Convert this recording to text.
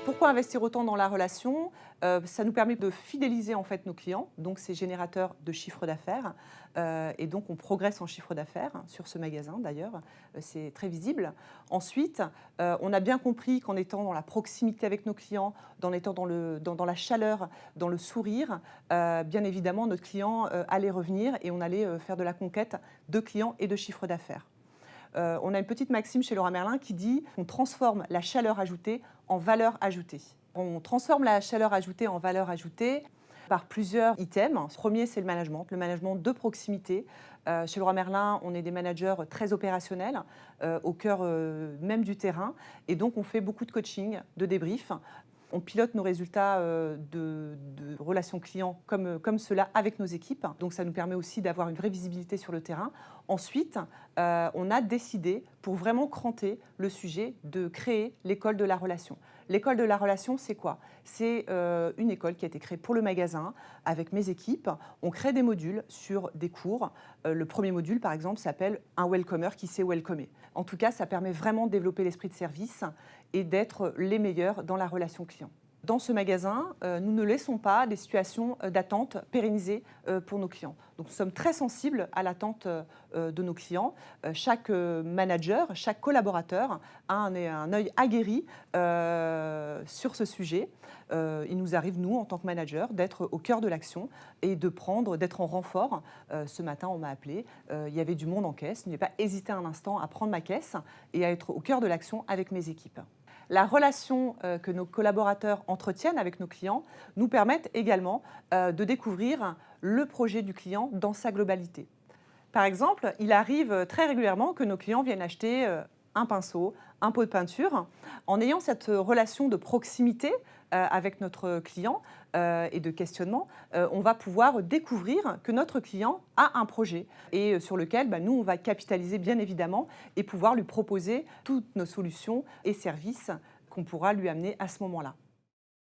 Pourquoi investir autant dans la relation? Ça nous permet de fidéliser en fait nos clients, donc c'est générateur de chiffre d'affaires et donc on progresse en chiffre d'affaires sur ce magasin d'ailleurs, c'est très visible. Ensuite, on a bien compris qu'en étant dans la proximité avec nos clients, en étant dans la chaleur, dans le sourire, bien évidemment notre client allait revenir et on allait faire de la conquête de clients et de chiffre d'affaires. On a une petite maxime chez Leroy Merlin qui dit qu'on transforme la chaleur ajoutée en valeur ajoutée. On transforme la chaleur ajoutée en valeur ajoutée par plusieurs items. Le premier, c'est le management de proximité. Chez Leroy Merlin, on est des managers très opérationnels, au cœur même du terrain. Et donc, on fait beaucoup de coaching, de débrief. On pilote nos résultats de relations clients comme cela avec nos équipes. Donc ça nous permet aussi d'avoir une vraie visibilité sur le terrain. Ensuite, on a décidé, pour vraiment cranter le sujet, de créer l'école de la relation. L'école de la relation, c'est quoi? C'est une école qui a été créée pour le magasin avec mes équipes. On crée des modules sur des cours. Le premier module, par exemple, s'appelle « Un welcomer qui sait welcomer ». En tout cas, ça permet vraiment de développer l'esprit de service et d'être les meilleurs dans la relation client. Dans ce magasin, nous ne laissons pas des situations d'attente pérennisées pour nos clients. Donc, nous sommes très sensibles à l'attente de nos clients. Chaque manager, chaque collaborateur a un œil aguerri sur ce sujet. Il nous arrive, nous, en tant que manager, d'être au cœur de l'action et d'être en renfort. Ce matin, on m'a appelé, il y avait du monde en caisse. Je n'ai pas hésité un instant à prendre ma caisse et à être au cœur de l'action avec mes équipes. La relation que nos collaborateurs entretiennent avec nos clients nous permettent également de découvrir le projet du client dans sa globalité. Par exemple, il arrive très régulièrement que nos clients viennent acheter un pinceau, un pot de peinture. En ayant cette relation de proximité avec notre client et de questionnement, on va pouvoir découvrir que notre client a un projet et sur lequel nous, on va capitaliser bien évidemment et pouvoir lui proposer toutes nos solutions et services qu'on pourra lui amener à ce moment-là.